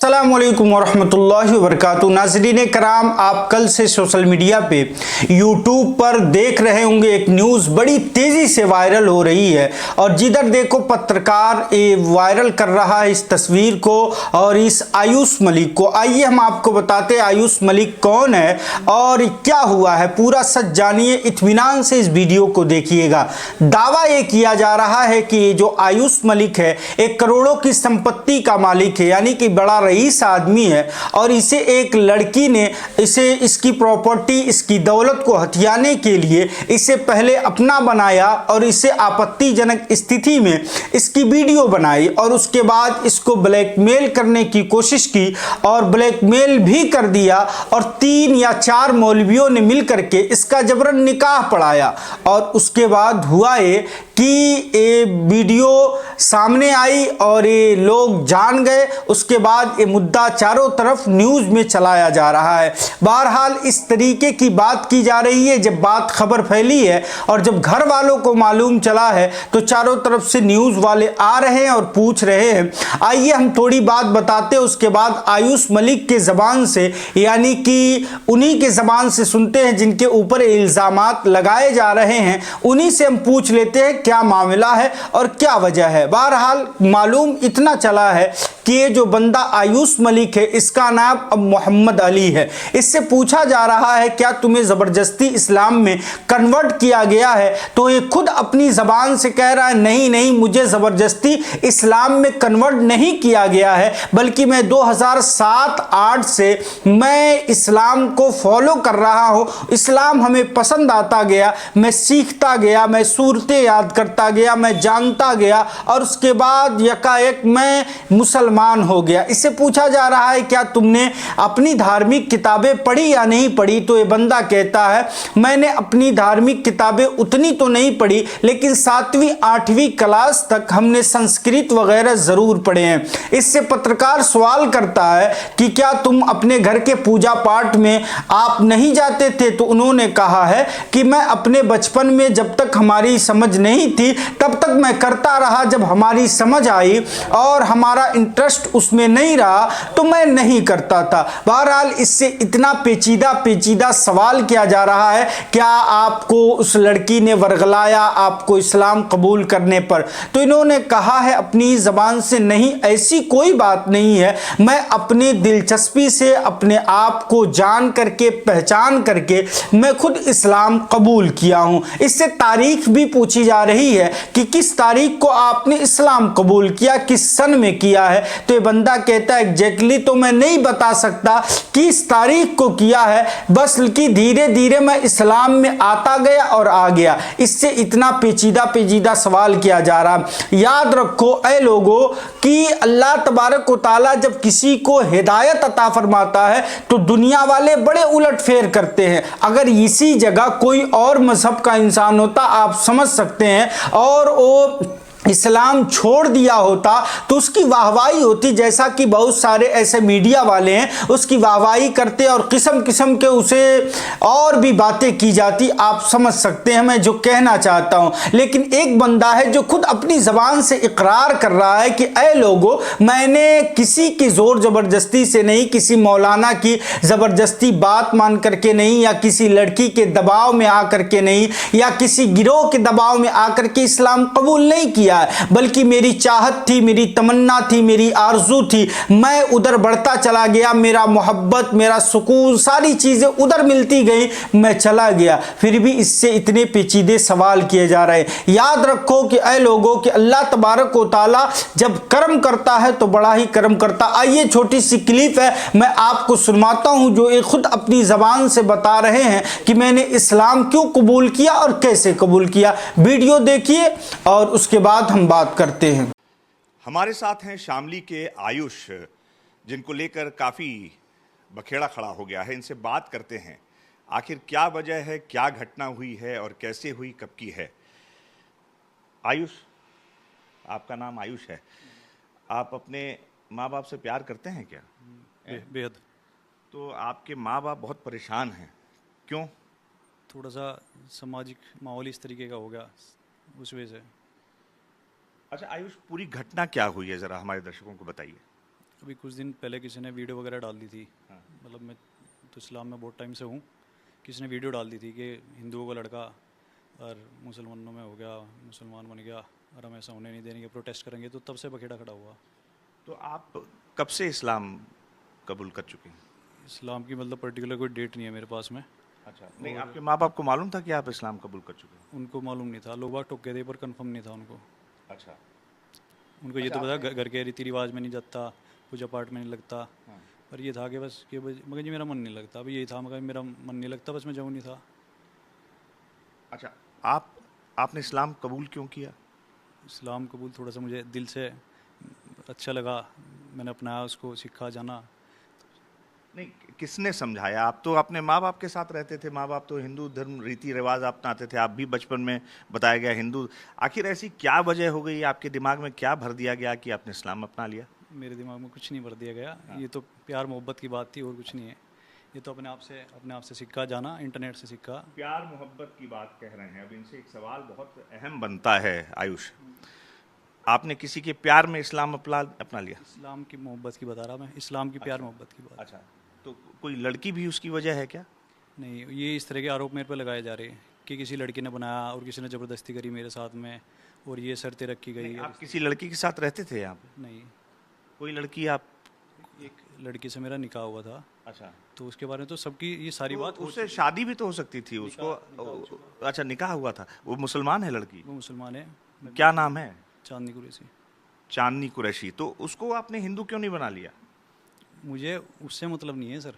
अस्सलामुअलैकुम वरहमतुल्लाहि वबरकातुहू। नाज़रीन कराम, आप कल से सोशल मीडिया पे यूट्यूब पर देख रहे होंगे एक न्यूज़ बड़ी तेज़ी से वायरल हो रही है और जिधर देखो पत्रकार वायरल कर रहा है इस तस्वीर को और इस आयुष मलिक को। आइए हम आपको बताते हैं आयुष मलिक कौन है और क्या हुआ है, पूरा सच जानिए, इत्मीनान से इस वीडियो को देखिएगा। दावा ये किया जा रहा है कि जो आयुष मलिक है एक करोड़ों की संपत्ति का मालिक है, यानी कि बड़ा रईस आदमी है और इसे एक लड़की ने इसकी प्रॉपर्टी, इसकी दौलत को हथियाने के लिए इसे पहले अपना बनाया और इसे आपत्तिजनक स्थिति में इसकी वीडियो बनाई और उसके बाद इसको ब्लैकमेल करने की कोशिश की और ब्लैकमेल भी कर दिया और 3 या 4 मौलवियों ने मिलकर के इसका जबरन निकाह पढ़ाया। और उसके बाद हुआ ये कि ये वीडियो सामने आई और ये लोग जान गए। उसके बाद ये मुद्दा चारों तरफ न्यूज़ में चलाया जा रहा है। बहरहाल इस तरीके की बात की जा रही है। जब बात खबर फैली है और जब घर वालों को मालूम चला है तो चारों तरफ से न्यूज़ वाले आ रहे हैं और पूछ रहे हैं। आइए हम थोड़ी बात बताते हैं, उसके बाद आयुष मलिक के ज़बान से, यानी कि उन्हीं के ज़बान से सुनते हैं जिनके ऊपर इल्ज़ामात लगाए जा रहे हैं। उन्हीं से हम पूछ लेते हैं क्या मामला है और क्या वजह है। बहरहाल मालूम इतना चला है कि ये जो बंदा आयुष मलिक है इसका नाम अब मोहम्मद अली है। इससे पूछा जा रहा है क्या तुम्हें ज़बरदस्ती इस्लाम में कन्वर्ट किया गया है, तो ये खुद अपनी ज़बान से कह रहा है नहीं नहीं, मुझे ज़बरदस्ती इस्लाम में कन्वर्ट नहीं किया गया है, बल्कि मैं 2007-8 से मैं इस्लाम को फॉलो कर रहा हूँ। इस्लाम हमें पसंद आता गया, मैं सीखता गया, मैं सूरतें याद करता गया, मैं जानता गया और उसके बाद यकायक मैं मुसलमान हो गया। इससे पूछा जा रहा है क्या तुमने अपनी धार्मिक किताबें पढ़ी या नहीं पढ़ी, तो ये बंदा कहता है मैंने अपनी धार्मिक किताबें उतनी तो नहीं पढ़ी, लेकिन 7वीं 8वीं क्लास तक हमने संस्कृत वगैरह ज़रूर पढ़े हैं। इससे पत्रकार सवाल करता है कि क्या तुम अपने घर के पूजा पाठ में आप नहीं जाते थे, तो उन्होंने कहा है कि मैं अपने बचपन में जब तक हमारी समझ नहीं थी तब तक मैं करता रहा, जब हमारी समझ आई और हमारा इंटरेस्ट उसमें नहीं रहा तो मैं नहीं करता था। बहरहाल इससे इतना पेचीदा सवाल किया जा रहा है क्या आपको उस लड़की ने वर्गलाया आपको इस्लाम कबूल करने पर, तो इन्होंने कहा है अपनी ज़बान से नहीं, ऐसी कोई बात नहीं है, मैं अपनी दिलचस्पी से अपने आप को जान करके पहचान करके मैं खुद इस्लाम कबूल किया हूँ। इससे तारीख भी पूछी जा रही है कि किस तारीख को आपने इस्लाम कबूल किया, किस सन में किया है, तो ये बंदा कहता है एग्जैक्टली तो मैं नहीं बता सकता कि इस तारीख को किया है, बस कि धीरे धीरे मैं इस्लाम में आता गया और आ गया। इससे इतना पेचीदा सवाल किया जा रहा है। याद रखो ऐ लोगों कि अल्लाह तबारक व तआला जब किसी को हिदायत अता फरमाता है तो दुनिया वाले बड़े उलटफेर करते हैं। अगर इसी जगह कोई और मजहब का इंसान होता आप समझ सकते हैं और वो इस्लाम छोड़ दिया होता तो उसकी वाहवाही होती, जैसा कि बहुत सारे ऐसे मीडिया वाले हैं उसकी वाहवाही करते और किस्म किस्म के उसे और भी बातें की जाती। आप समझ सकते हैं मैं जो कहना चाहता हूं। लेकिन एक बंदा है जो खुद अपनी ज़बान से इकरार कर रहा है कि ऐ लोगों, मैंने किसी की ज़ोर ज़बरदस्ती से नहीं, किसी मौलाना की ज़बरदस्ती बात मान करके नहीं, या किसी लड़की के दबाव में आकर के नहीं, या किसी गिरोह के दबाव में आकर के इस्लाम कबूल नहीं किया, बल्कि मेरी चाहत थी, मेरी तमन्ना थी, मेरी आरजू थी, मैं उधर बढ़ता चला गया, मेरा मोहब्बत, मेरा सुकून, सारी चीजें उधर मिलती गई, मैं चला गया। फिर भी इससे इतने पेचीदे सवाल किए जा रहे हैं। याद रखो कि ऐ लोगों कि अल्लाह तबारक व तआला जब कर्म करता है तो बड़ा ही कर्म करता। आइए छोटी सी क्लिप है मैं आपको सुनवाता हूं जो ये खुद अपनी जबान से बता रहे हैं कि मैंने इस्लाम क्यों कबूल किया और कैसे कबूल किया। वीडियो देखिए और उसके बाद हम बात करते हैं। हमारे साथ हैं शामली के आयुष, जिनको लेकर काफ़ी बखेड़ा खड़ा हो गया है। इनसे बात करते हैं आखिर क्या वजह है, क्या घटना हुई है और कैसे हुई, कब की है। आयुष, आपका नाम आयुष है, आप अपने माँ बाप से प्यार करते हैं क्या? बेहद। तो आपके माँ बाप बहुत परेशान हैं, क्यों? थोड़ा सा सामाजिक माहौल इस तरीके का हो गया, उस वजह से। अच्छा आयुष, पूरी घटना क्या हुई है, ज़रा हमारे दर्शकों को बताइए। अभी कुछ दिन पहले किसी ने वीडियो वगैरह डाल दी थी, मतलब मैं तो इस्लाम में बहुत टाइम से हूँ, किसी ने वीडियो डाल दी थी कि हिंदुओं का लड़का और मुसलमानों में हो गया, मुसलमान बन गया और हम ऐसा होने नहीं देंगे, प्रोटेस्ट करेंगे, तो तब से बखेड़ा खड़ा हुआ। तो आप कब से इस्लाम कबूल कर चुके हैं? इस्लाम की मतलब पर्टिकुलर कोई डेट नहीं है मेरे पास में। अच्छा, नहीं आपके माँ बाप को मालूम था कि आप इस्लाम कबूल कर चुके हैं? उनको मालूम नहीं था, लोग बाग टोक गए थे पर कंफर्म नहीं था उनको। अच्छा। उनको ये तो पता घर के रीति रिवाज में नहीं जाता, पूजा पाठ में नहीं लगता, पर ये था कि बस कि मगर जी मेरा मन नहीं लगता, अभी यही था मगर मेरा मन नहीं लगता, बस मैं जाऊँ नहीं था। अच्छा, आपने इस्लाम कबूल क्यों किया? इस्लाम कबूल थोड़ा सा मुझे दिल से अच्छा लगा, मैंने अपनाया उसको, सीखा जाना। नहीं, किसने समझाया? आप तो अपने माँ बाप के साथ रहते थे, माँ बाप तो हिंदू धर्म रीति रिवाज अपनाते थे, आप भी बचपन में बताया गया हिंदू। आखिर ऐसी क्या वजह हो गई, आपके दिमाग में क्या भर दिया गया कि आपने इस्लाम अपना लिया? मेरे दिमाग में कुछ नहीं भर दिया गया, ये तो प्यार मोहब्बत की बात थी और कुछ नहीं है। ये तो अपने आप से सीखा जाना, इंटरनेट से सीखा। प्यार मोहब्बत की बात कह रहे हैं, अब इनसे एक सवाल बहुत अहम बनता है आयुष, आपने किसी के प्यार में इस्लाम अपना लिया? इस्लाम की मोहब्बत की बता रहा मैं, इस्लाम की प्यार मोहब्बत की बात। अच्छा, तो कोई लड़की भी उसकी वजह है क्या? नहीं, ये इस तरह के आरोप मेरे पे लगाए जा रहे हैं कि किसी लड़की ने बनाया और किसी ने ज़बरदस्ती करी मेरे साथ में, और ये शर्तें रखी गई। आप किसी लड़की के साथ रहते थे यहाँ पे? नहीं, कोई लड़की आप? एक लड़की से मेरा निकाह हुआ था। अच्छा, तो उसके बारे में तो सबकी ये सारी तो बात हो उससे शादी भी तो हो सकती थी उसको। अच्छा, निकाह हुआ था। वो मुसलमान है लड़की? वो मुसलमान है। क्या नाम है? चांदनी कुरैशी। चांदनी कुरैशी। तो उसको आपने हिंदू क्यों नहीं बना लिया? मुझे उससे मतलब नहीं है सर।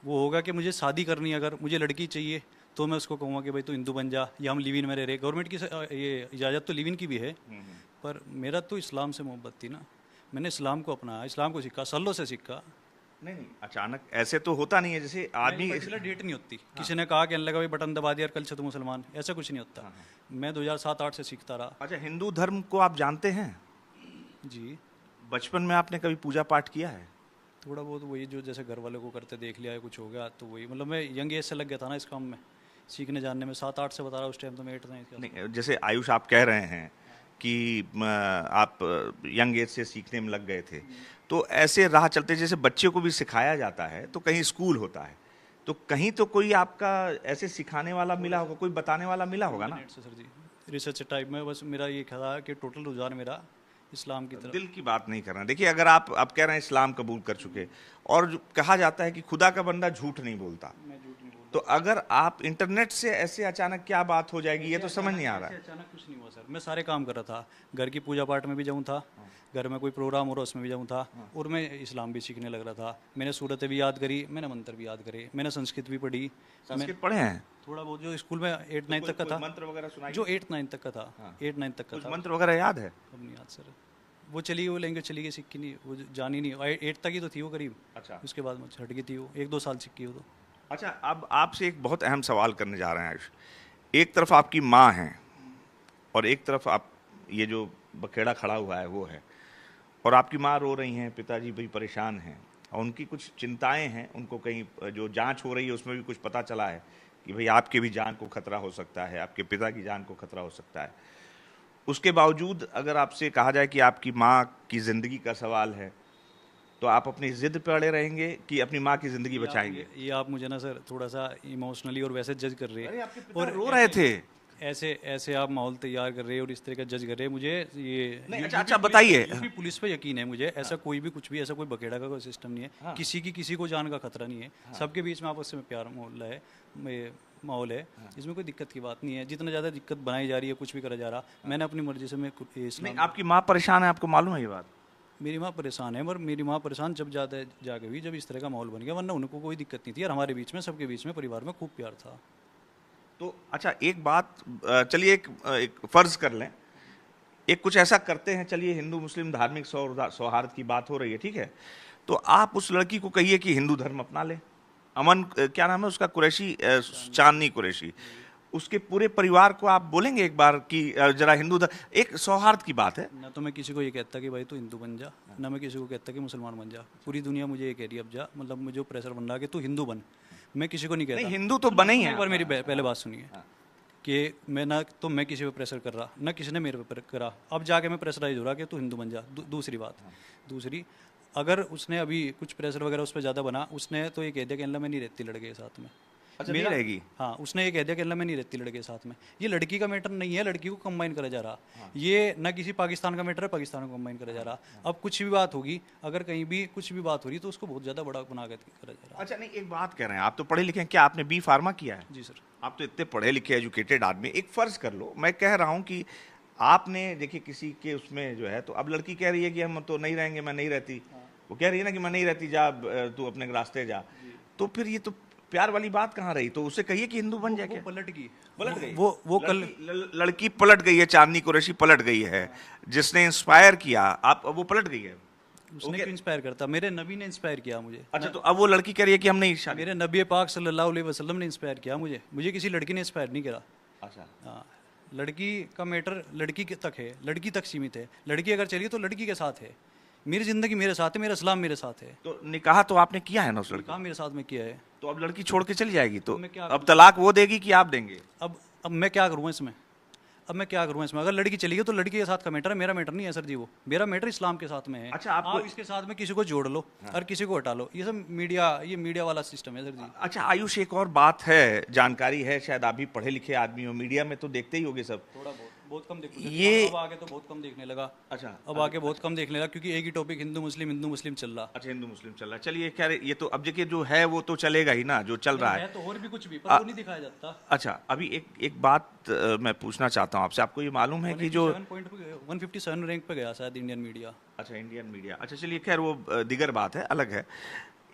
वो होगा कि मुझे शादी करनी है, अगर मुझे लड़की चाहिए तो मैं उसको कहूँगा कि भाई तू हिंदू बन जा, या हम लिव इन में रह रहे। गवर्नमेंट की ये इजाज़त तो लिव इन की भी है, पर मेरा तो इस्लाम से मोहब्बत थी ना, मैंने इस्लाम को अपनाया, इस्लाम को सीखा, सालों से सीखा। नहीं, अचानक ऐसे तो होता नहीं है, जैसे आदमी। पर्टिकुलर डेट नहीं होती। किसी ने कहा, कहने लगा भाई बटन दबा दिया और कल से तो मुसलमान, ऐसा कुछ नहीं होता। मैं 2007-8 से सीखता रहा। अच्छा, हिंदू धर्म को आप जानते हैं? जी, बचपन में आपने कभी पूजा पाठ किया है? थोड़ा बहुत वही जो जैसे घर वालों को करते देख लिया है, कुछ हो गया तो वही, मतलब मैं यंग एज से लग गया था ना इस काम में, सीखने जानने में। 7-8 से बता रहा, उस टाइम तो मैं 8-9 का। नहीं, जैसे आयुष आप कह रहे हैं कि आप यंग एज से सीखने में लग गए थे, तो ऐसे राह चलते जैसे बच्चे को भी सिखाया जाता है तो कहीं स्कूल होता है, तो कहीं तो कोई आपका ऐसे सिखाने वाला मिला होगा, कोई बताने वाला मिला होगा ना? नेट से सर जी, रिसर्च टाइप में। बस मेरा ये था कि टोटल रुझान मेरा इस्लाम की तरफ। दिल की बात नहीं करना। देखिए, अगर आप कह रहे हैं इस्लाम कबूल कर चुके, और जो कहा जाता है कि खुदा का बंदा झूठ नहीं बोलता, मैं झूठ नहीं बोल तो अगर आप इंटरनेट से ऐसे अचानक क्या बात हो जाएगी, ये तो समझ नहीं आ रहा है। अचानक कुछ नहीं हुआ सर, मैं सारे काम कर रहा था, घर की पूजा पाठ में भी जाऊँ था, घर में कोई प्रोग्राम हो रहा उसमें भी जाऊँ था, और मैं इस्लाम भी सीखने लग रहा था। मैंने सूरतें भी याद करी, मैंने मंत्र भी याद करे, मैंने संस्कृत भी पढ़ी। संस्कृत पढ़े हैं? थोड़ा बहुत जो स्कूल में 8-9 तक का था, मंत्र वगैरह सुनाइए। जो 8-9 तक का था, 8-9 तक का कुछ था। मंत्र वगैरह याद है? अब नहीं याद सर, वो चली गई, वो लैंग्वेज चली गई, सीखी नहीं, वो जानी नहीं। 8 तक ही तो थी वो करीब। अच्छा। उसके बाद मुझे हट गई थी वो, 1-2 साल सीखी वो तो। अच्छा, अब आपसे एक बहुत अहम सवाल करने जा रहे हैं आयुष। एक तरफ आपकी माँ है और एक तरफ आप, ये जो बखेड़ा खड़ा हुआ है वो है, और आपकी माँ रो रही हैं, पिताजी भी परेशान हैं, और उनकी कुछ चिंताएं हैं। उनको कहीं जो जांच हो रही है उसमें भी कुछ पता चला है कि भाई आपके भी जान को खतरा हो सकता है, आपके पिता की जान को खतरा हो सकता है। उसके बावजूद अगर आपसे कहा जाए कि आपकी माँ की ज़िंदगी का सवाल है, तो आप अपनी जिद पे अड़े रहेंगे कि अपनी माँ की ज़िंदगी बचाएंगे? ये आप मुझे ना सर थोड़ा सा इमोशनली और वैसे जज कर रहे हैं, और रो रहे थे। ऐसे आप माहौल तैयार कर रहे हैं और इस तरह का जज कर रहे हैं मुझे। ये नहीं, यूपी अच्छा पुलिस- बताइए। यूपी पुलिस पे यकीन है मुझे, ऐसा कोई भी कुछ भी, ऐसा कोई बखेड़ा का कोई सिस्टम नहीं है, किसी को जान का खतरा नहीं है। सबके बीच में आपस में प्यार माहौल है, इसमें कोई दिक्कत की बात नहीं है। जितना ज़्यादा दिक्कत बनाई जा रही है, कुछ भी करा जा रहा, मैंने अपनी मर्जी से मैं नहीं, इस्लाम। आपकी माँ परेशान है, आपको मालूम है ये बात? मेरी माँ परेशान है, पर मेरी माँ परेशान जब ज़्यादा जाके हुई, जब इस तरह का माहौल बन गया, वरना उनको कोई दिक्कत नहीं थी। और हमारे बीच में, सबके बीच में, परिवार में खूब प्यार था। तो अच्छा, एक बात, चलिए एक फर्ज कर लें, एक कुछ ऐसा करते हैं, चलिए हिंदू मुस्लिम धार्मिक सौहार्द की बात हो रही है, ठीक है, तो आप उस लड़की को कहिए कि हिंदू धर्म अपना ले। अमन, क्या नाम है उसका, कुरैशी, चांदनी कुरैशी, उसके पूरे परिवार को आप बोलेंगे एक बार कि जरा हिंदू धर्म, एक सौहार्द की बात है। ना तो मैं किसी को ये कहता कि भाई तू हिंदू बन जा, ना मैं किसी को कहता कि मुसलमान बन जा। पूरी दुनिया मुझे ये कह रही है अब जा, मतलब मुझे जो प्रेशर बन रहा है कि तू हिंदू बन, मैं किसी को नहीं कहता। नहीं, हिंदू तो बने ही एक हैं। बार मेरी पहले बात सुनिए कि मैं किसी पे प्रेशर कर रहा, ना किसी ने मेरे पे करा। अब जाके मैं प्रेशराइज हो रहा कि तू हिंदू बन जा। दूसरी बात, दूसरी, अगर उसने अभी कुछ प्रेशर वगैरह उस पर ज़्यादा बना, उसने तो ये कह दिया कि अल्लाह मैं नहीं रहती लड़के के साथ में। अच्छा, नहीं रहेगी। हाँ, उसने ये कह दिया कि अल्लाह मैं नहीं रहती लड़के के साथ में। ये लड़की का मैटर नहीं है, लड़की को कंबाइन करा जा रहा। ये ना किसी पाकिस्तान का मैटर है, पाकिस्तान को कंबाइन करा जा रहा। अब कुछ भी बात होगी, अगर कहीं भी कुछ भी बात हो रही तो उसको बहुत ज़्यादा बड़ा बना के करा जा रहा। अच्छा, नहीं, एक बात कह रहे हैं, आप तो पढ़े लिखे हैं, क्या आपने बी फार्मा किया है? जी सर। आप तो इतने पढ़े लिखे एजुकेटेड आदमी, एक फर्ज कर लो, मैं कह रहा हूं कि आपने देखिए किसी के उसमें जो है, तो अब लड़की कह रही है कि हम तो नहीं रहेंगे, मैं नहीं रहती। वो कह रही है ना कि मैं नहीं रहती, जा तू अपने रास्ते जा। तो फिर ये तो प्यार वाली बात कहाँ रही? तो उसे कहिए कि हिंदू बन जा। क्या पलट गई, पलट गई? वो कल लड़की पलट गई है, चांदनी कुरैशी पलट गई है, जिसने इंस्पायर किया, आप वो पलट गई है। उसने क्यों इंस्पायर करता? मेरे नबी ने इंस्पायर किया मुझे। अच्छा, तो अब वो लड़की कह रही है कि हम नहीं शादी। मेरे नबी पाक सल्लल्लाहु अलैहि वसल्लम ने इंस्पायर किया मुझे किसी लड़की ने इंस्पायर नहीं करा। अच्छा, हाँ, लड़की का मैटर लड़की के तक है, लड़की तक सीमित है। लड़की अगर चली तो लड़की के साथ है। मेरी ज़िंदगी मेरे साथ है, मेरा इस्लाम मेरे साथ है। तो निकाह तो आपने किया है ना उस लड़की? काम मेरे साथ में किया है। तो अब लड़की छोड़ के चली जाएगी, तो मैं क्या अब तलाक वो देगी कि आप देंगे? अब मैं क्या करूँ इसमें? अब मैं क्या करूँ इसमें? अगर लड़की चली गई तो लड़की के साथ का मैटर है, मेरा मैटर नहीं है सर जी। वो मेरा मैटर इस्लाम के साथ में है। अच्छा, आपको आप इसके साथ में किसी को जोड़ लो और किसी को हटा लो। ये सब मीडिया वाला सिस्टम है सर जी। अच्छा आयुष, एक और बात है, जानकारी है, शायद आप भी पढ़े लिखे आदमी हो, मीडिया में तो देखते ही होगे सब। थोड़ा बहुत कम देखो। ये अब आगे तो बहुत कम देखने लगा। अच्छा, अब आगे बहुत कम देखने लगा क्योंकि एक ही टॉपिक हिंदू मुस्लिम चल रहा। अच्छा, हिंदू मुस्लिम चल रहा है। चलिए, क्या ये तो अब देखिए जो है वो तो चलेगा ही ना, जो चल रहा है। तो और भी कुछ भी, पर वो नहीं दिखाया जाता। अच्छा, अभी एक बात मैं पूछना चाहता हूँ आपसे, आपको ये मालूम है कि जो 157 रैंक पे गया शायद इंडियन मीडिया। अच्छा, इंडियन मीडिया, अच्छा चलिए, खैर वो दिगर बात है, अलग है।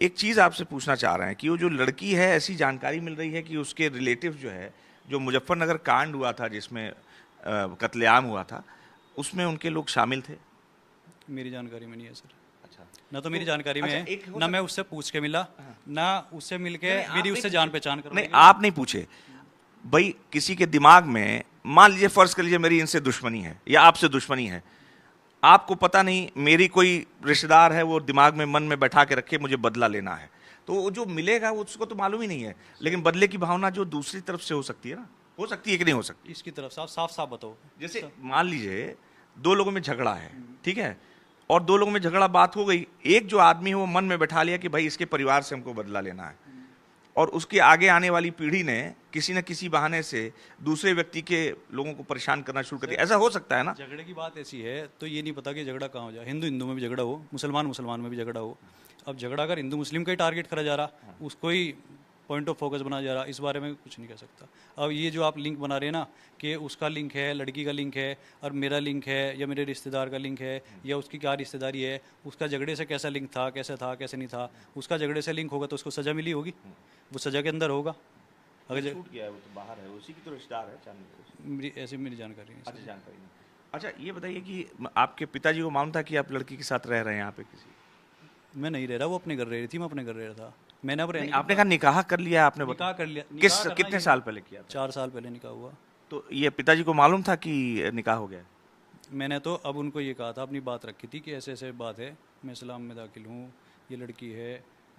एक चीज़ आपसे पूछना चाह रहे हैं कि वो जो लड़की है, ऐसी जानकारी मिल रही है कि उसके रिलेटिव जो है, जो मुजफ्फरनगर कांड हुआ था जिसमें कत्लेआम हुआ था, उसमें उनके लोग शामिल थे। मेरी जानकारी में नहीं है सर। अच्छा, ना तो मेरी जानकारी में अच्छा, है, ना मैं उससे पूछ के मिला, ना उससे मिलके मेरी उससे जान पहचान कर। नहीं, आप नहीं पूछे भाई, किसी के दिमाग में मान लीजिए, फर्ज कर लीजिए मेरी इनसे दुश्मनी है या आपसे दुश्मनी है, आपको पता नहीं मेरी कोई रिश्तेदार है, वो दिमाग में मन में बैठा के रखे मुझे बदला लेना है, तो वो जो मिलेगा वो उसको तो मालूम ही नहीं है, लेकिन बदले की भावना जो दूसरी तरफ से हो सकती है ना, हो सकती है कि नहीं हो सकती? इसकी तरफ साफ बताओ। जैसे मान लीजिए दो लोगों में झगड़ा है, ठीक है, और दो लोगों में झगड़ा, बात हो गई, एक जो आदमी है वो मन में बैठा लिया कि भाई इसके परिवार से हमको बदला लेना है, और उसके आगे आने वाली पीढ़ी ने किसी न किसी बहाने से दूसरे व्यक्ति के लोगों को परेशान करना शुरू कर दिया। ऐसा हो सकता है ना? झगड़े की बात ऐसी है तो ये नहीं पता कि झगड़ा कहाँ हो जाए। हिंदू में भी झगड़ा हो, मुसलमान में भी झगड़ा हो। अब झगड़ा अगर हिंदू मुस्लिम का ही टारगेट करा जा रहा, उसको ही पॉइंट ऑफ फोकस बनाया जा रहा, इस बारे में कुछ नहीं कह सकता। अब ये जो आप लिंक बना रहे हैं ना कि उसका लिंक है, लड़की का लिंक है और मेरा लिंक है, या मेरे रिश्तेदार का लिंक है, या उसकी क्या रिश्तेदारी है, उसका झगड़े से कैसा लिंक था, कैसे नहीं था, उसका झगड़े से लिंक होगा तो उसको सज़ा मिली होगी, वो सज़ा के अंदर होगा। अगर छूट गया है, वो तो बाहर है, उसी की तो रिश्तेदार है, चांदनी। ऐसी मेरी जानकारी नहीं। अच्छा, जानकारी नहीं। अच्छा, ये बताइए कि आपके पिताजी को मालूम था कि आप लड़की के साथ रह रहे हैं यहाँ पे? किसी मैं नहीं रह रहा, वो अपने घर रह रही थी, मैं अपने घर रह रहा था। मैंने अब आपने कहा निकाह कर लिया, आपने निकाह कर लिया। कितने साल पहले किया था? 4 साल पहले निकाह हुआ। तो ये पिताजी को मालूम था कि निकाह हो गया? मैंने तो अब उनको ये कहा था, अपनी बात रखी थी कि ऐसे ऐसे बात है, मैं इस्लाम में दाखिल हूँ, ये लड़की है,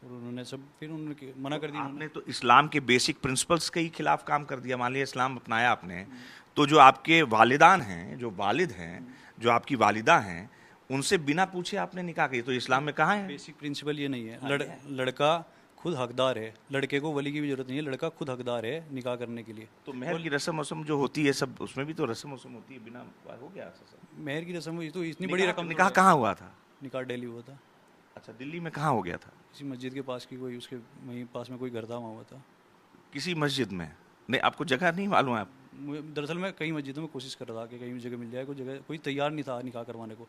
और उन्होंने सब फिर उन्होंने मना कर दिया। आपने तो इस्लाम के बेसिक प्रिंसिपल्स के ही खिलाफ काम कर दिया। मान लिया इस्लाम अपनाया आपने, तो जो आपके वालिदान हैं, जो वालिद हैं, जो आपकी वालिदा हैं, उनसे बिना पूछे आपने निकाह किया, तो इस्लाम में कहाँ है? बेसिक प्रिंसिपल ये नहीं है। लड़का खुद हकदार है, लड़के को वली की भी जरूरत नहीं है, लड़का खुद हकदार है निकाह करने के लिए। तो महर की रस्म वस्म जो होती है सब, उसमें भी तो रस्म वस्म होती है, बिना हो गया महर की रस्म हुई तो इतनी बड़ी रकम। निकाह कहाँ हुआ था? निकाह दिल्ली हुआ था। अच्छा, दिल्ली में कहाँ हो गया था? किसी मस्जिद के पास की कोई, उसके वहीं पास में कोई घर था, वहाँ हुआ था। किसी मस्जिद में? नहीं, आपको जगह नहीं मालूम है? दरअसल मैं कई मस्जिदों में कोशिश कर रहा था कि कहीं जगह मिल जाए, कोई जगह कोई तैयार नहीं था निकाह करवाने को।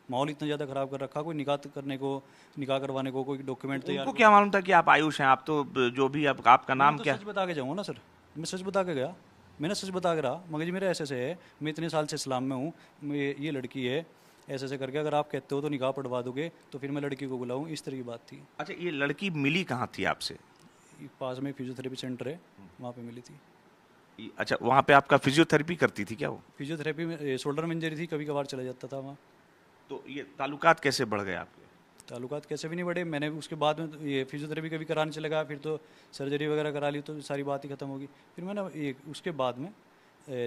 माहौल इतना ज़्यादा ख़राब कर रखा, कोई निकाह करवाने को कोई डॉक्यूमेंट तैयार। उनको क्या मालूम था कि आप आयुष हैं? आप तो जो भी आपका नाम क्या? सच बता के जाऊँगा ना सर, मैं सच बता के गया, मैंने सच बता के रहा, मगर जी मेरा ऐसे है, मैं इतने साल से इस्लाम में हूँ, ये लड़की है, ऐसे करके अगर आप कहते हो तो निकाह पढ़वा दोगे तो फिर मैं लड़की को बुलाऊँ, इस तरह की बात थी। अच्छा, ये लड़की मिली कहाँ थी आपसे? पास में फिजियोथेरेपी सेंटर है, वहाँ पे मिली थी। अच्छा, वहाँ पे आपका फिजियोथेरेपी करती थी क्या वो? फिजियोथेरेपी में शोल्डर में इंजरी थी, कभी कभार चला जाता था वहाँ। तो ये ताल्लुकात कैसे बढ़ गए आपके? ताल्लुकात कैसे भी नहीं बढ़े, मैंने उसके बाद में ये फिजियोथेरेपी कभी कराने चला गया, फिर तो सर्जरी वगैरह करा ली तो सारी बात ही खत्म होगी। फिर मैंने ये उसके बाद में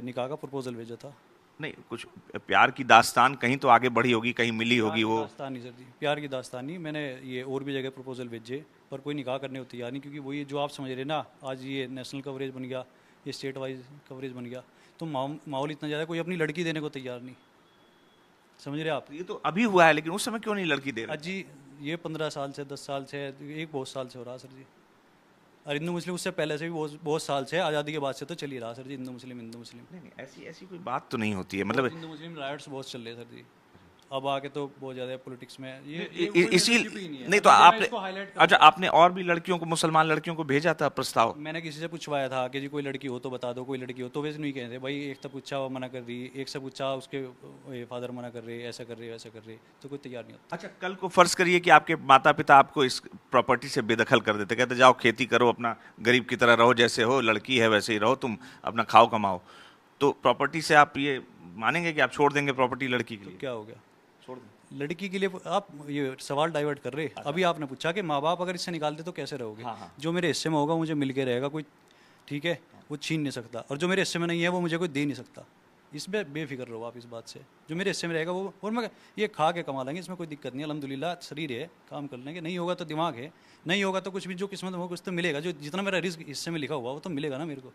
निकाह का प्रपोजल भेजा था। नहीं, कुछ प्यार की दास्तान कहीं तो आगे बढ़ी होगी, कहीं मिली होगी वो। दास्तान नहीं सर जी, प्यार की दास्तान नहीं। मैंने ये और भी जगह प्रपोजल भेजे पर कोई निकाह करने को तैयार नहीं, क्योंकि वो ये जो आप समझ रहे हैं ना, आज ये नेशनल कवरेज बन गया, ये स्टेट वाइज कवरेज बन गया, तो माहौल इतना ज़्यादा, कोई अपनी लड़की देने को तैयार नहीं। समझ रहे आप? ये तो अभी हुआ है, लेकिन उस समय क्यों नहीं लड़की दे रहे? आज जी ये 15 साल से 10 साल से, एक बहुत साल से हो रहा सर जी। और हिंदू मुस्लिम उससे पहले से भी बहुत साल से, आज़ादी के बाद से तो चल ही रहा सर जी, हिंदू मुस्लिम हिंदू मुस्लिम। नहीं नहीं, ऐसी ऐसी कोई बात तो नहीं होती है, मतलब हिंदू मुस्लिम राइट्स बहुत चल रहे हैं सर जी। अब आके तो बहुत ज़्यादा पॉलिटिक्स में इसी नहीं तो आपने, अच्छा आपने और भी लड़कियों को, मुसलमान लड़कियों को भेजा था प्रस्ताव? मैंने किसी से पूछवाया था कि जी कोई लड़की हो तो बता दो, कोई लड़की हो तो। वैसे नहीं कहते भाई, एक तो पूछा वो मना कर रही, एक से पूछा उसके फादर मना कर रहे, ऐसा कर रहे वैसा कर रहे, तो कोई तैयार नहीं होता। अच्छा, कल को फर्ज करिए कि आपके माता पिता आपको इस प्रॉपर्टी से बेदखल कर देते, कहते जाओ खेती करो, अपना गरीब की तरह रहो, जैसे हो, लड़की है वैसे ही रहो, तुम अपना खाओ कमाओ, तो प्रॉपर्टी से आप ये मानेंगे कि आप छोड़ देंगे प्रॉपर्टी लड़की के लिए? क्या हो गया? छोड़ दें। लड़की के लिए आप ये सवाल डाइवर्ट कर रहे। अभी आपने पूछा कि माँ बाप अगर इससे निकालते तो कैसे रहोगे? हाँ। जो मेरे हिस्से में होगा मुझे मिल के रहेगा कोई, ठीक है, वो छीन नहीं सकता, और जो मेरे हिस्से में नहीं है वो मुझे कोई दे नहीं सकता। इसमें बेफिक्र रहो आप इस बात से, जो मेरे हिस्से में रहेगा वो, और मैं ये खा के कमा लेंगे, इसमें कोई दिक्कत नहीं है, अल्हम्दुलिल्लाह शरीर है, काम कर लेंगे। नहीं होगा तो दिमाग है, नहीं होगा तो कुछ भी, जो किस्मत में होगा कुछ तो मिलेगा, जो जितना मेरा रिस्क हिस्से में लिखा हुआ वो तो मिलेगा ना मेरे को।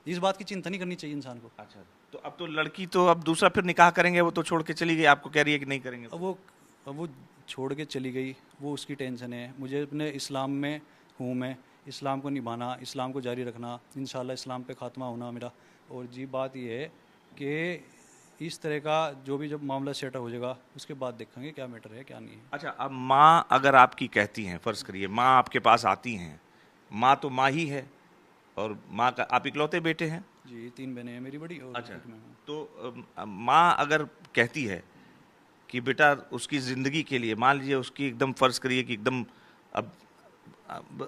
इस बात की चिंता नहीं करनी चाहिए इंसान को। अच्छा, तो अब तो लड़की तो अब दूसरा फिर निकाह करेंगे, वो तो छोड़ के चली गई, आपको कह रही है कि नहीं करेंगे? अब वो छोड़ के चली गई, वो उसकी टेंशन है। मुझे अपने इस्लाम में हूँ, मैं इस्लाम को निभाना, इस्लाम को जारी रखना, इंशाल्लाह इस्लाम पे ख़ात्मा होना मेरा। और जी बात ये है कि इस तरह का जो भी जब मामला सेटल हो जाएगा उसके बाद देखेंगे क्या मैटर है क्या नहीं है। अच्छा, अब माँ अगर आपकी कहती हैं, फर्ज करिए माँ आपके पास आती हैं, माँ तो माँ ही है, और माँ का आप इकलौते बेटे हैं? जी 3 बहनें हैं मेरी बड़ी, और अच्छा, एक मैं हूँ। तो माँ अगर कहती है कि बेटा उसकी ज़िंदगी के लिए, मान लीजिए उसकी एकदम, फ़र्ज़ करिए कि एकदम अब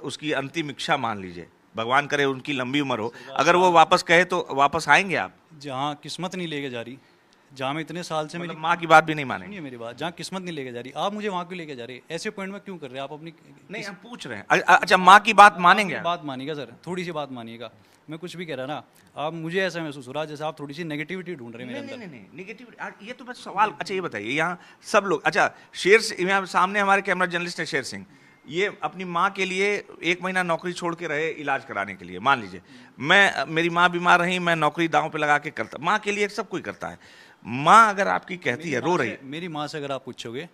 उसकी अंतिम इच्छा, मान लीजिए भगवान करे उनकी लंबी उम्र हो, अगर वो वापस कहे तो वापस आएंगे आप? जहाँ किस्मत नहीं लेके जा रही, जहाँ मैं इतने साल से, मतलब मेरी माँ की बात भी नहीं मानेंगे? सुनिए मेरी बात, जहाँ किस्मत नहीं लेके जा रही, आप मुझे वहाँ क्यों लेके जा रहे? ऐसे पॉइंट में क्यों कर रहे हैं आप अपनी? नहीं, हम पूछ रहे हैं। अच्छा, माँ की बात मानेंगे आप? बात मानिएगा सर, थोड़ी सी बात मानिएगा। मैं कुछ भी कह रहा ना, आप मुझे ऐसा महसूस हो रहा है जैसे आप थोड़ी सी नेगेटिविटी ढूंढ रहे हैं मेरे अंदर। नहीं, नेगेटिव, ये तो बस सवाल। अच्छा ये बताइए, यहाँ सब लोग, अच्छा यहाँ सामने हमारे कैमरा जर्नलिस्ट है शेर सिंह, ये अपनी माँ के लिए 1 महीना नौकरी छोड़ के रहे इलाज कराने के लिए, मान लीजिए मेरी माँ बीमार रही, मैं नौकरी दांव पे लगा के करता, माँ के लिए सब कोई करता है। माँ अगर आपकी कहती है, रो रही है, मेरी माँ से अगर आप पूछोगे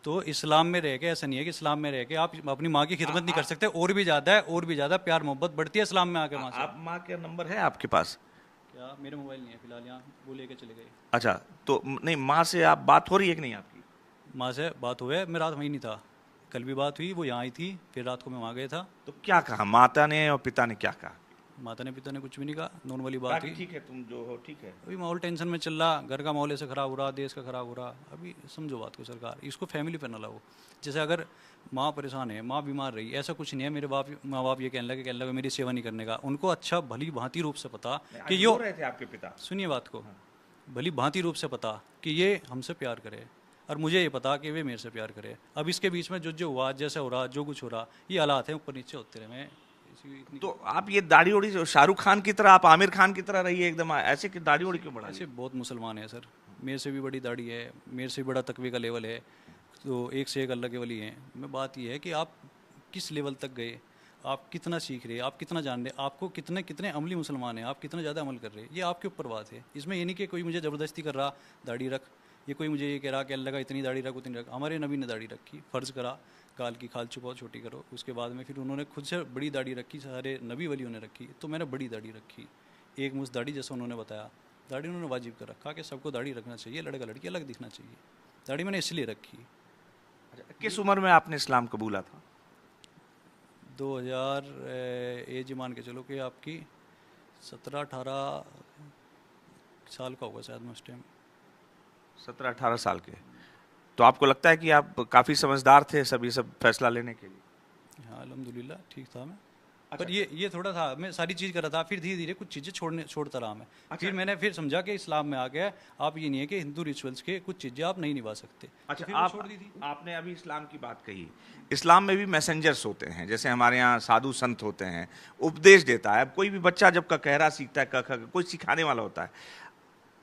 तो इस्लाम में रह के ऐसा नहीं है कि इस्लाम में रह के आप अपनी माँ की खिदमत नहीं कर सकते, और भी ज़्यादा है, और भी ज़्यादा प्यार मोहब्बत बढ़ती है इस्लाम में आके माँ से। आप माँ का नंबर है आपके पास? क्या मेरे मोबाइल नहीं है फिलहाल, यहाँ वो लेके चले गए। अच्छा, तो नहीं, माँ से आप बात हो रही है कि नहीं आपकी? माँ से बात हुआ है, मैं रात वहीं नहीं था, कल भी बात हुई, वो यहाँ आई थी, फिर रात को मैं वहाँ गया था। तो क्या कहा माता ने और पिता ने, क्या कहा? माता ने पिता ने कुछ भी नहीं कहा, नॉर्मली बात हुई। ठीक है, तुम जो हो ठीक है। अभी माहौल टेंशन में चल रहा, घर का माहौल ऐसे ख़राब हो रहा, देश का ख़राब हो रहा। अभी समझो बात को सरकार, इसको फैमिली पर न लाओ। जैसे अगर माँ परेशान है, माँ बीमार रही, ऐसा कुछ नहीं है। मेरे माँ बाप ये कहने लगे मेरी सेवा नहीं करने का। उनको अच्छा भली भांति रूप से पता कि यो रहे थे आपके पिता, सुनिए बात को, भली भांति रूप से पता कि ये हमसे प्यार करे, और मुझे ये पता कि वे मेरे से प्यार करे। अब इसके बीच में जो हुआ, जैसे हो रहा, जो कुछ हो रहा, ये हालात हैं, ऊपर नीचे होते रहे। मैं तो आप ये दाढ़ी ओढ़ी, शाहरुख खान की तरह, आप आमिर खान की तरह रही है एकदम, ऐसे कि दाढ़ी ओढ़ी क्यों बढ़ा? ऐसे बहुत मुसलमान है सर, मेरे से भी बड़ी दाढ़ी है, मेरे से भी बड़ा तकवे का लेवल है, तो एक से एक अल्लाह के वली हैं। मैं बात ये है कि आप किस लेवल तक गए, आप कितना सीख रहे, आप कितना जान रहे, आपको कितने कितने अमली मुसलमान हैं, आप कितना ज़्यादा अमल कर रहे हैं, ये आपके ऊपर बात है। इसमें ये नहीं कि कोई मुझे ज़बरदस्ती कर रहा दाढ़ी रख, ये कोई मुझे ये कह रहा कि अल्लाह का इतनी दाढ़ी रख उतनी रख। हमारे नबी ने दाढ़ी रखी, फ़र्ज़ करा गाल की खाल छुपाओ छोटी करो, उसके बाद में फिर उन्होंने खुद से बड़ी दाढ़ी रखी, सारे नबी वलियों ने रखी, तो मैंने बड़ी दाढ़ी रखी, एक मुझ दाढ़ी, जैसा उन्होंने बताया। दाढ़ी उन्होंने वाजिब कर रखा कि सबको दाढ़ी रखना चाहिए, लड़का लड़की अलग दिखना चाहिए। दाढ़ी मैंने इसलिए रखी। किस उम्र में आपने इस्लाम कबूला था? 2000 एज मान के चलो कि आपकी 17-18 साल का होगा शायद मैं उस टाइम। 17-18 साल के। तो आपको लगता है कि आप काफ़ी समझदार थे सब ये सब फैसला लेने के लिए? हाँ अल्हम्दुलिल्लाह ठीक था मैं। पर ये थोड़ा था, मैं सारी चीज़ कर रहा था, फिर धीरे धीरे कुछ चीज़ें छोड़ता रहा मैं। फिर मैंने फिर समझा कि इस्लाम में आ गया, आप ये नहीं है कि हिंदू रिचुअल्स के कुछ चीज़ें आप नहीं निभा सकते। अच्छा, फिर आप छोड़ दी थी। आपने अभी इस्लाम की बात कही, इस्लाम में भी मैसेंजर्स होते हैं, जैसे हमारे यहाँ साधु संत होते हैं, उपदेश देता है। अब कोई भी बच्चा जब ककहरा सीखता है, कोई सिखाने वाला होता है,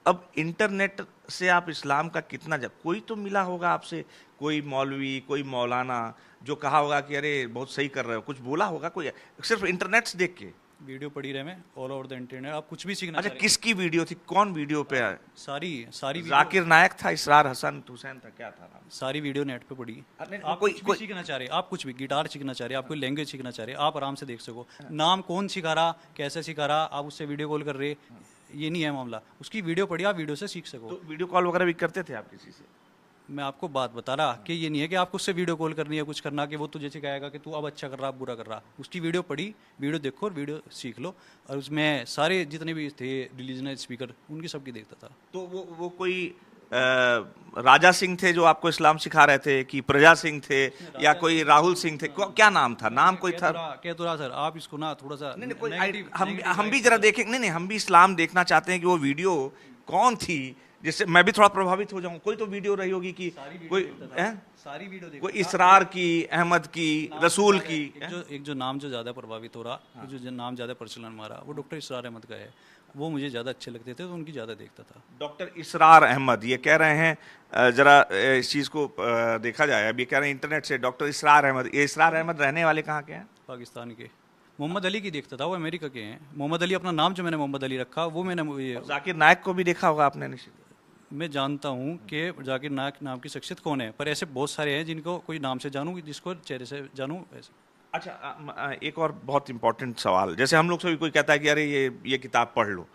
अब इंटरनेट से आप इस्लाम का कितना कोई तो मिला होगा आपसे, कोई मौलवी, कोई मौलाना जो कहा होगा कि अरे बहुत सही कर रहे हो, कुछ बोला होगा कोई, सिर्फ इंटरनेट से देख के? वीडियो पड़ी रहे मैं ऑल ओवर द इंटरनेट, आप कुछ भी सीखना अच्छा, चाह रहे किसकी वीडियो थी, कौन वीडियो पे है? हैं। सारी जाकिर नायक था, इसरार हसन हुसैन था, क्या था नाम? सारी वीडियो नेट पे पड़ी। अरे, आप कोई- कुछ भी कोई- सीखना चाह रहे हैं, आप कुछ भी गिटार सीखना चाह रहे हैं, आप कोई लैंग्वेज सीखना चाह रहे हैं, आप आराम से देख सको। नाम कौन सिखा रहा, कैसे सिखा रहा, आप उससे वीडियो कॉल कर रहे, ये नहीं है मामला। उसकी वीडियो पड़ी, आप वीडियो से सीख सको। तो वीडियो कॉल वगैरह भी करते थे आप किसी से? मैं आपको बात बता रहा कि ये नहीं है कि आपको उससे वीडियो कॉल करनी है, कुछ करना कि वो तुझे सिखाएगा कि तू अब अच्छा कर रहा, अब बुरा कर रहा। उसकी वीडियो पढ़ी, वीडियो देखो और वीडियो सीख लो। और उसमें सारे जितने भी थे रिलीजनल स्पीकर, उनकी सबकी देखता था। तो वो कोई राजा सिंह थे जो आपको इस्लाम सिखा रहे थे, कि प्रजा सिंह थे, या कोई राहुल सिंह थे, क्या नाम था, नाम कोई था? क्या तो रहा सर, आप इसको ना थोड़ा सा नहीं कोई negative- हम negative भी जरा देखें, नहीं हम भी इस्लाम देखना चाहते हैं कि वो वीडियो कौन थी, जिससे मैं भी थोड़ा प्रभावित हो जाऊं। कोई तो वीडियो रही होगी कि कोई सारी वीडियो देखो। कोई इसरार की, अहमद की, रसूल की। एक जो नाम जो ज़्यादा प्रभावित हो रहा, जो नाम ज़्यादा प्रचलन में आ रहा, वो डॉक्टर इसरार अहमद का है। वो मुझे ज़्यादा अच्छे लगते थे, तो उनकी ज़्यादा देखता था। डॉक्टर इसरार अहमद, ये कह रहे हैं, जरा इस चीज़ को देखा जाए। अब ये कह रहे हैं इंटरनेट से डॉक्टर इसरार अहमद, ये इसरार अहमद रहने वाले कहाँ के हैं? पाकिस्तान के। मोहम्मद अली की देखता था, वो अमेरिका के हैं। मोहम्मद अली अपना नाम जो मैंने मोहम्मद अली रखा, वो मैंने जाकिर नायक को भी देखा होगा आपने निश्चित। मैं जानता हूँ कि जाकिर नायक नाम की शख्सियत कौन है, पर ऐसे बहुत सारे हैं जिनको कोई नाम से जानूँ, जिसको चेहरे से जानूँ ऐसे। अच्छा, एक और बहुत इंपॉर्टेंट सवाल, जैसे हम लोग से भी कोई कहता है कि अरे ये किताब पढ़ लो,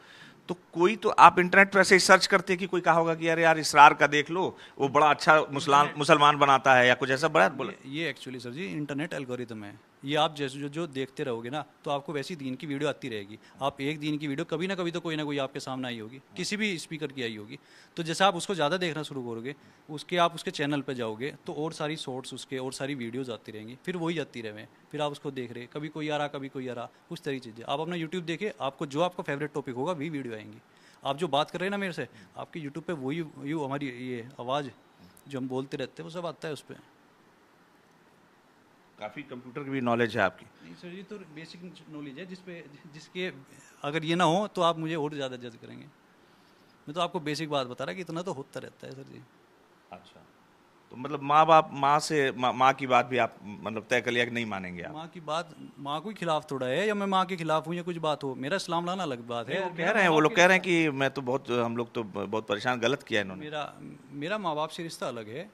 तो कोई तो आप इंटरनेट पर ऐसे ही सर्च करते हैं कि कोई कहा होगा कि अरे यार इसरार का देख लो, वो बड़ा अच्छा मुसलमान बनाता है, या कुछ ऐसा बड़ा बोला? ये एक्चुअली सर जी इंटरनेट एल्गोरिथम है। ये आप जैसे जो देखते रहोगे ना, तो आपको वैसी दीन की वीडियो आती रहेगी। आप एक दीन की वीडियो कभी ना कभी तो कोई ना कोई आपके सामने आई होगी, किसी भी स्पीकर की आई होगी। तो जैसे आप उसको ज़्यादा देखना शुरू करोगे, आप उसके चैनल पे जाओगे, तो और सारी शॉर्ट्स उसके और सारी वीडियोज़ आती रहेंगी, फिर वही आती रहे, फिर आप उसको देख रहे, कभी कोई आ रहा, कभी कोई आ रहा, उस तरह की चीज़ें। आप अपना यूट्यूब देखे, आपको जो आपका फेवरेट टॉपिक होगा वही वीडियो आएंगी। आप जो बात कर रहे हैं ना मेरे से, आपके यूट्यूब पे वही हमारी ये आवाज़ जो हम बोलते रहते हैं, वो सब आता है उस पर। काफ़ी कंप्यूटर की भी नॉलेज है आपकी। नहीं सर, ये तो बेसिक नॉलेज है जिसके अगर ये ना हो तो आप मुझे और ज़्यादा जज करेंगे। मैं तो आपको बेसिक बात बता रहा कि इतना तो होता रहता है सर जी। अच्छा, तो मतलब माँ की बात भी आप मतलब तय कर लिया कि नहीं मानेंगे आप? माँ की बात, माँ को ही खिलाफ थोड़ा है, या मैं माँ के खिलाफ हूँ या कुछ बात हो, मेरा इस्लाम लाना अलग बात है। वो लोग कह रहे हैं कि मैं तो हम लोग तो बहुत परेशान, गलत किया इन्होंने। मेरा माँ बाप से रिश्ता अलग है,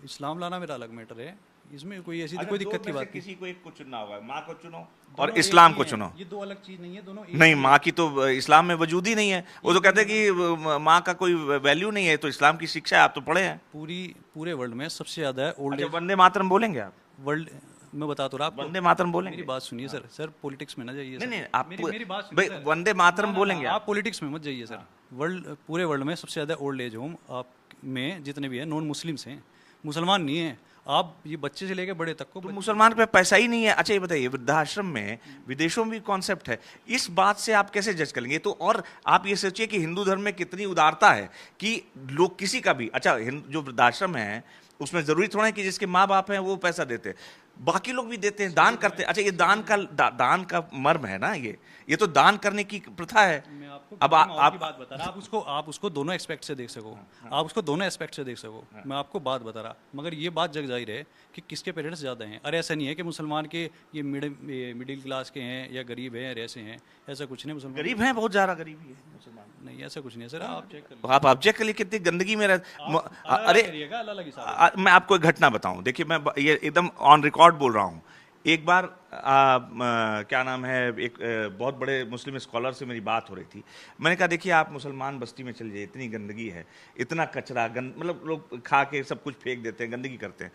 इस्लाम लाना मेरा अलग मैटर है। इसमें कोई ऐसी कोई दिक्कत की बात नहीं। किसी को एक को चुनना होगा, माँ को चुनो और इस्लाम को चुनो। ये दो अलग चीज नहीं है, दोनों नहीं, माँ की तो इस्लाम में वजूद ही नहीं है। वो तो कहते हैं कि माँ का कोई वैल्यू नहीं है, तो इस्लाम की शिक्षा है, आप तो पढ़े हैं। पूरे वर्ल्ड में सबसे ज्यादा है ओल्ड एज। वंदे मातरम बोलेंगे आप? वर्ल्ड मैं बता तो रहा आपको, वंदे मातरम बोलेंगे? मेरी बात सुनिए सर पॉलिटिक्स में ना जाइए। नहीं आप मेरी बात सुनिए सर। वंदे मातरम बोलेंगे आप पॉलिटिक्स में मत जाइए सर। पूरे वर्ल्ड में सबसे ज्यादा ओल्ड एज होम आप में जितने भी है नॉन मुस्लिम्स हैं, मुसलमान नहीं है। आप ये बच्चे से लेकर बड़े तक को, तो मुसलमान पे पैसा ही नहीं है। अच्छा ये बताइए, वृद्धाश्रम में विदेशों में भी कॉन्सेप्ट है, इस बात से आप कैसे जज करेंगे? तो और आप ये सोचिए कि हिंदू धर्म में कितनी उदारता है कि लोग किसी का भी, अच्छा जो वृद्धाश्रम है उसमें जरूरी थोड़ा है कि जिसके माँ बाप हैं वो पैसा देते हैं, बाकी लोग भी देते हैं, दान करते हैं। अच्छा, ये दान का मर्म है ना, ये तो दान करने की प्रथा है। मैं आपको अब आप बात बता रहा, आप उसको दोनों एस्पेक्ट से देख सको, आप उसको दोनों एस्पेक्ट से देख सको। मैं आपको बात बता रहा, मगर ये बात जग जाहिर है कि किसके पेरेंट्स ज़्यादा हैं। अरे ऐसा नहीं है कि मुसलमान के ये मिडिल क्लास के हैं या गरीब हैं, ऐसे हैं, ऐसा कुछ नहीं। मुसलमान गरीब हैं, बहुत ज़्यादा गरीबी है मुसलमान। नहीं, ऐसा कुछ नहीं है सर, आप चेक कर आप चेक कर लिए कितनी गंदगी में अरे मैं आपको एक घटना बताऊं, देखिए मैं ये एकदम ऑन रिकॉर्ड बोल रहा हूं। एक बार क्या नाम है, एक बहुत बड़े मुस्लिम स्कॉलर से मेरी बात हो रही थी। मैंने कहा देखिए आप मुसलमान बस्ती में चल जाइए, इतनी गंदगी है, इतना कचरा मतलब लोग खा के सब कुछ फेंक देते हैं, गंदगी करते हैं।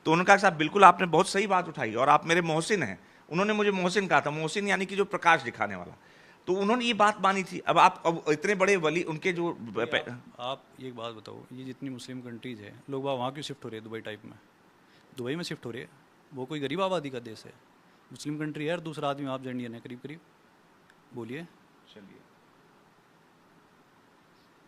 तो उन्होंने कहा साहब बिल्कुल आपने बहुत सही बात उठाई, और आप मेरे मोहसिन हैं। उन्होंने मुझे मोहसिन कहा था, मोहसिन यानी कि जो प्रकाश दिखाने वाला। तो उन्होंने ये बात मानी थी। अब इतने बड़े वली उनके जो आप एक बात बताओ, ये जितनी मुस्लिम कंट्रीज है, लोग वहाँ क्यों शिफ्ट हो रहे हैं? दुबई टाइप में, दुबई में शिफ्ट हो रहे हैं। वो कोई गरीब आबादी का देश है, मुस्लिम कंट्री है। और दूसरा आदमी आप इंडियन है करीब करीब, बोलिए। चलिए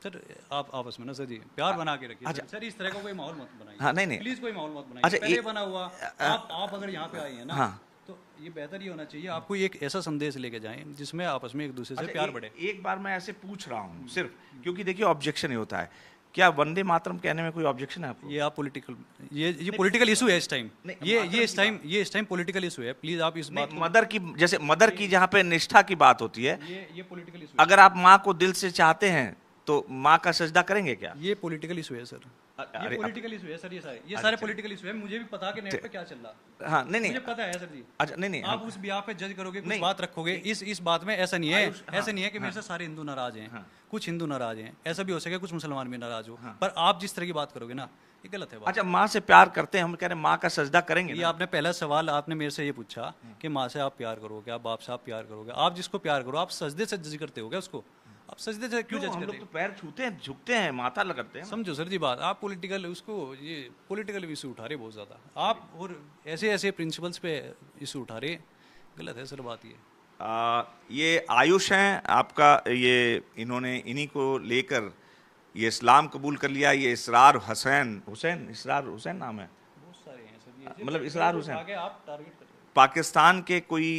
सर आप आपस में ना सर जी प्यार बना के रखिए। अच्छा, सर इस तरह का कोई माहौल मत बनाइए। हाँ, नहीं प्लीज कोई माहौल मत बनाइए। अच्छा, पहले बना हुआ आप अगर यहाँ पे आए हैं ना, हाँ, तो ये बेहतर ये होना चाहिए, आपको एक ऐसा संदेश लेके जाएं जिसमें आपस में एक दूसरे से प्यार बढ़े। एक बार मैं ऐसे पूछ रहा हूँ सिर्फ क्योंकि देखिए ऑब्जेक्शन ही होता है, क्या वंदे मातरम कहने में कोई ऑब्जेक्शन है आपको? ये आप पॉलिटिकल, ये पॉलिटिकल इशू है इस टाइम, नहीं, ये इस टाइम पॉलिटिकल इशू है, प्लीज आप इस बात को, मदर की, जैसे मदर की जहाँ पे निष्ठा की बात होती है, ये पॉलिटिकल इशू अगर आप माँ को दिल से चाहते हैं तो माँ का सजदा करेंगे क्या? ये पॉलिटिकल इशू है सर, अरे, ये पॉलिटिकल इशू है सर, ये सारे पॉलिटिकल इशू है, मुझे भी पता है कि नेट पे क्या चल रहा है। हाँ, नहीं मुझे पता है सर जी। अच्छा, नहीं आप उस बिहाफ पे जज करोगे, कुछ नहीं, बात रखोगे, इस बात में ऐसा नहीं है, ऐसा नहीं है कि मेरे से सारे हिंदू नाराज हैं, कुछ हिंदू नाराज हैं, ऐसा भी हो सके कुछ मुसलमान भी नाराज हो, पर आप जिस तरह की बात करोगे ना, ये गलत है बात। अच्छा, माँ से प्यार करते हैं, हम कह रहे हैं माँ का सजदा करेंगे ये ना? आपने पहला सवाल आपने मेरे से ये पूछा कि माँ से आप प्यार करोगे, आप बाप से आप प्यार करोगे, आप जिसको प्यार करो आप सजदे से जज करते हो क्या उसको? आप सजदे से क्यों जज हम करते लोग हो? तो पैर छूते हैं, झुकते हैं, माथा लगाते हैं। समझो सर जी बात, आप पॉलिटिकल उसको, ये पॉलिटिकल इशू उठा रहे बहुत ज़्यादा आप, और ऐसे ऐसे प्रिंसिपल्स पे इशू उठा रहे, गलत है सर बात ये। ये आयुष हैं आपका, ये इन्होंने इन्हीं को लेकर ये इस्लाम कबूल कर लिया। ये इसरार हुसैन नाम है, बहुत सारे हैं सर ये, मतलब इसरार हुसैन आगे आप टारगेट कर रहे हो। पाकिस्तान के कोई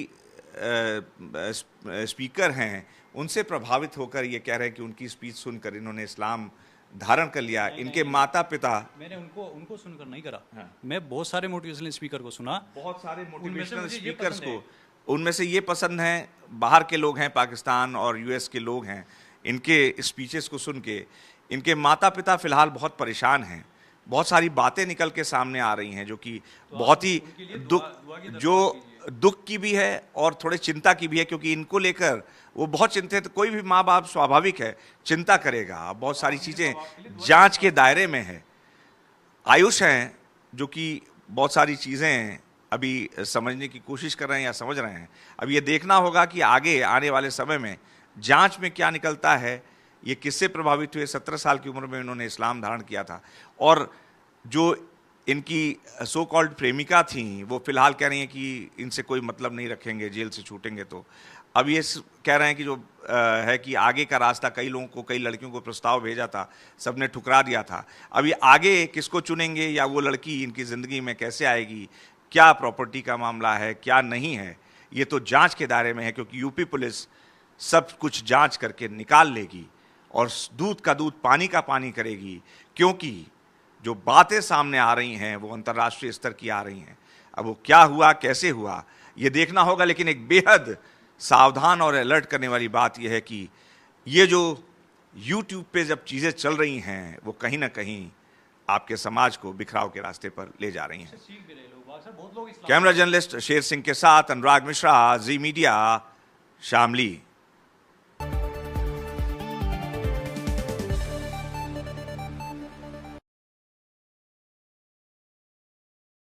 स्पीकर हैं, उनसे प्रभावित होकर ये कह रहे हैं कि उनकी स्पीच सुनकर इन्होंने इस्लाम धारण कर लिया। इनके माता पिता, मैंने उनको सुनकर नहीं करा, मैं बहुत सारे मोटिवेशनल स्पीकर को सुना, बहुत सारे मोटिवेशनल मुझे ये स्पीकर्स पसंद को, उनमें से ये पसंद है, बाहर के लोग हैं, पाकिस्तान और यूएस के लोग हैं, इनके स्पीचेस को सुन के इनके माता पिता फिलहाल बहुत परेशान हैं। बहुत सारी बातें निकल के सामने आ रही हैं जो कि बहुत ही दुख की भी है और थोड़े चिंता की भी है, क्योंकि इनको लेकर वो बहुत चिंतित, कोई भी माँ बाप स्वाभाविक है चिंता करेगा, बहुत सारी चीज़ें जांच के दायरे में है। आयुष हैं जो कि बहुत सारी चीज़ें अभी समझने की कोशिश कर रहे हैं या समझ रहे हैं। अब ये देखना होगा कि आगे आने वाले समय में जांच में क्या निकलता है, ये किससे प्रभावित हुए। 17 साल की उम्र में इन्होंने इस्लाम धारण किया था, और जो इनकी सो कॉल्ड प्रेमिका थी वो फिलहाल कह रही हैं कि इनसे कोई मतलब नहीं रखेंगे, जेल से छूटेंगे। तो अब ये कह रहे हैं कि जो है कि आगे का रास्ता, कई लोगों को, कई लड़कियों को प्रस्ताव भेजा था, सबने ठुकरा दिया था। अब ये आगे किसको चुनेंगे या वो लड़की इनकी ज़िंदगी में कैसे आएगी, क्या प्रॉपर्टी का मामला है, क्या नहीं है, ये तो जांच के दायरे में है, क्योंकि यूपी पुलिस सब कुछ जांच करके निकाल लेगी और दूध का दूध, पानी का पानी करेगी, क्योंकि जो बातें सामने आ रही हैं वो अंतर्राष्ट्रीय स्तर की आ रही हैं। अब वो क्या हुआ, कैसे हुआ, ये देखना होगा। लेकिन एक बेहद सावधान और अलर्ट करने वाली बात यह है कि ये जो YouTube पे जब चीज़ें चल रही हैं वो कहीं ना कहीं आपके समाज को बिखराव के रास्ते पर ले जा रही हैं। कैमरा जर्नलिस्ट शेर सिंह के साथ अनुराग मिश्रा, जी मीडिया, शामली।